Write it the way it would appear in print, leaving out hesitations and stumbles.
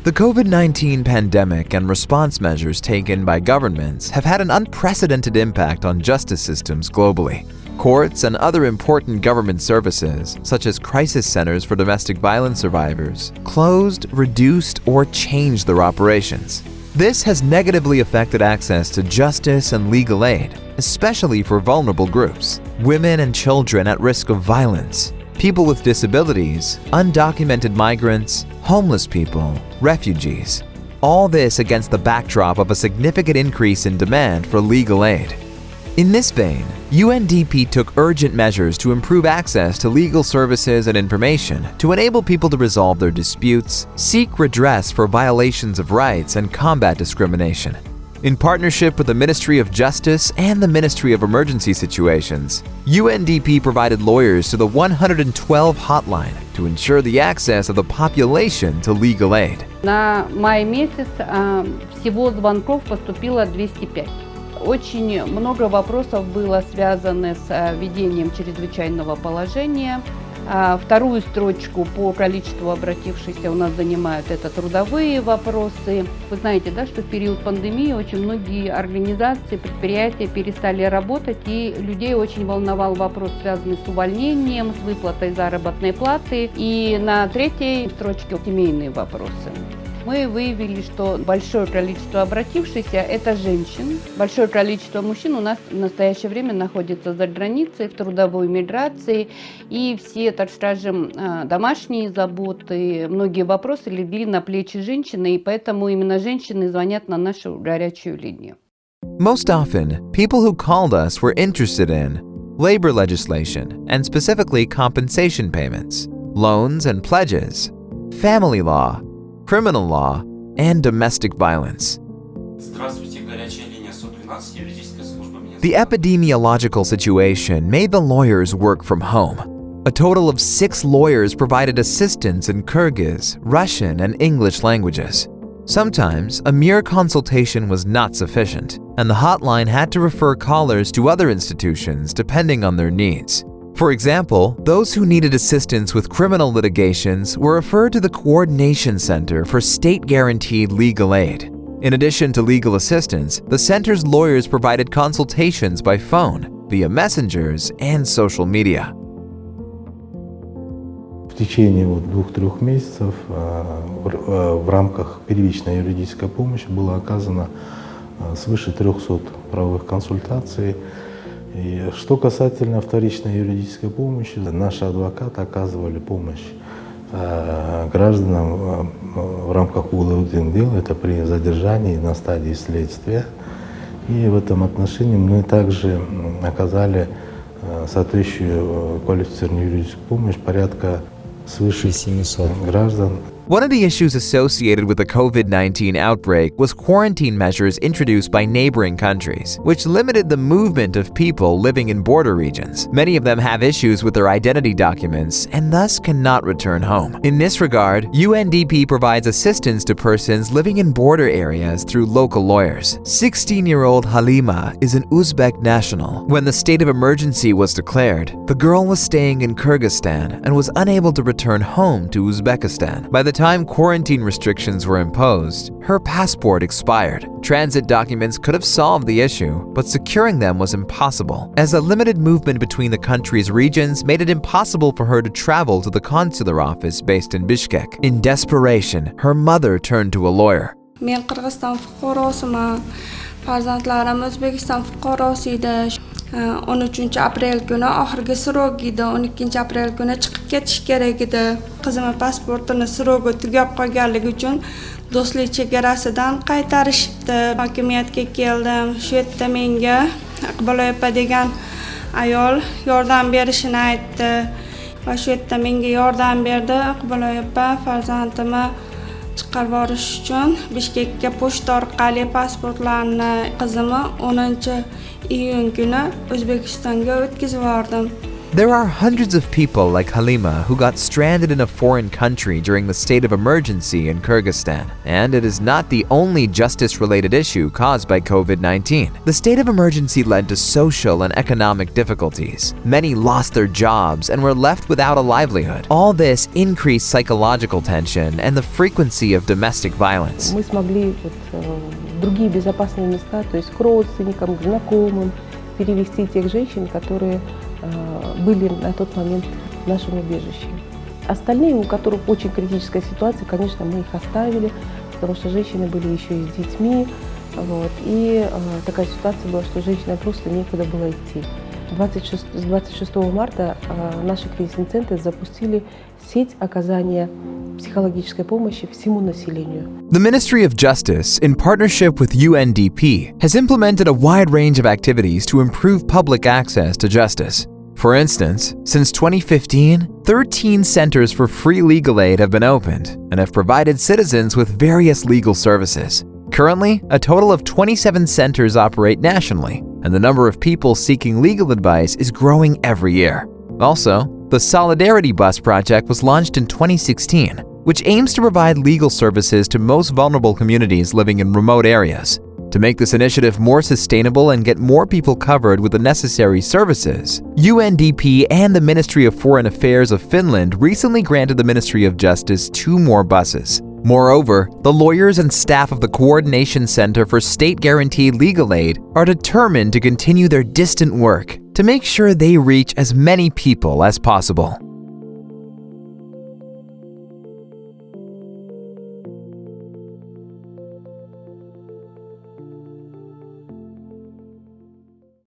The COVID-19 pandemic and response measures taken by governments have had an unprecedented impact on justice systems globally. Courts and other important government services, such as crisis centers for domestic violence survivors, closed, reduced, or changed their operations. This has negatively affected access to justice and legal aid, especially for vulnerable groups, women and children at risk of violence, people with disabilities, undocumented migrants, homeless people, refugees. All this against the backdrop of a significant increase in demand for legal aid. In this vein, UNDP took urgent measures to improve access to legal services and information to enable people to resolve their disputes, seek redress for violations of rights, and combat discrimination. In partnership with the Ministry of Justice and the Ministry of Emergency Situations, UNDP provided lawyers to the 112 hotline to ensure the access of the population to legal aid. На май месяц всего звонков поступило 205. Очень много вопросов было связано с введением чрезвычайного положения. Вторую строчку по количеству обратившихся у нас занимают это трудовые вопросы. Вы знаете, да, что в период пандемии очень многие организации, предприятия перестали работать, и людей очень волновал вопрос, связанный с увольнением, с выплатой заработной платы. И на третьей строчке семейные вопросы. Мы выявили, что большое количество обратившихся – это женщин. Большое количество мужчин у нас в настоящее время находится за границей, в трудовой миграции. И все, так скажем, домашние заботы, многие вопросы легли на плечи женщины, и поэтому именно женщины звонят на нашу горячую линию. Most often, people who called us were interested in labor legislation and specifically compensation payments, loans and pledges, family law, criminal law, and domestic violence. The epidemiological situation made the lawyers work from home. A total of 6 lawyers provided assistance in Kyrgyz, Russian, and English languages. Sometimes, a mere consultation was not sufficient, and the hotline had to refer callers to other institutions depending on their needs. For example, those who needed assistance with criminal litigations were referred to the Coordination Center for State-Guaranteed Legal Aid. In addition to legal assistance, the center's lawyers provided consultations by phone, via messengers, and social media. В течение 2-3 месяцев в рамках первичной юридической помощи было оказано свыше 300 правовых консультаций. И что касательно вторичной юридической помощи, наши адвокаты оказывали помощь гражданам в рамках уголовных дел, это при задержании на стадии следствия. И в этом отношении мы также оказали соответствующую квалифицированную юридическую помощь порядка свыше 700 граждан. One of the issues associated with the COVID-19 outbreak was quarantine measures introduced by neighboring countries, which limited the movement of people living in border regions. Many of them have issues with their identity documents and thus cannot return home. In this regard, UNDP provides assistance to persons living in border areas through local lawyers. 16-year-old Halima is an Uzbek national. When the state of emergency was declared, the girl was staying in Kyrgyzstan and was unable to return home to Uzbekistan. By the time quarantine restrictions were imposed, her passport expired. Transit documents could have solved the issue, but securing them was impossible, as a limited movement between the country's regions made it impossible for her to travel to the consular office based in Bishkek. In desperation, her mother turned to a lawyer. Men Qirg'iziston fuqarosiman. Farzandlarim O'zbekiston fuqarosi edi. 13 aprel kuni oxirgi srok edi. 12 aprel kuni chiqib ketish kerak edi. Qizimning pasportini srogi tugab qolganligi uchun do'stlik chegarasidan qaytarishibdi. Hokimiyatga keldim. Shu yerda menga Iqbol opa degan ayol yordam berishini aytdi. Va shu yerda menga yordam berdi. Iqbol opa farzandimni chiqarib yuborish uchun Bishkekka pochta orqali pasportlarni qizimni 10 iyun kuni O'zbekistonga o'tkazib yubordim. There are hundreds of people like Halima who got stranded in a foreign country during the state of emergency in Kyrgyzstan, and it is not the only justice-related issue caused by COVID-19. The state of emergency led to social and economic difficulties. Many lost their jobs and were left without a livelihood. All this increased psychological tension and the frequency of domestic violence. Мы смогли в другие безопасные места, то есть к родственникам, к знакомым, перевести тех женщин, которые были на тот момент в нашем убежище. Остальные, у которых очень критическая ситуация, конечно, мы их оставили, потому что женщины были еще и с детьми. Вот, и такая ситуация была, что женщинам просто некуда было идти. С 26 марта наши кризисные центры запустили сеть оказания психологической помощи всему населению. The Ministry of Justice, in partnership with UNDP, has implemented a wide range of activities to improve public access to justice. For instance, since 2015, 13 centers for free legal aid have been opened and have provided citizens with various legal services. Currently, a total of 27 centers operate nationally, and the number of people seeking legal advice is growing every year. Also, the Solidarity Bus project was launched in 2016, which aims to provide legal services to most vulnerable communities living in remote areas. To make this initiative more sustainable and get more people covered with the necessary services, UNDP and the Ministry of Foreign Affairs of Finland recently granted the Ministry of Justice 2 more buses. Moreover, the lawyers and staff of the Coordination Center for State-Guaranteed Legal Aid are determined to continue their distant work to make sure they reach as many people as possible.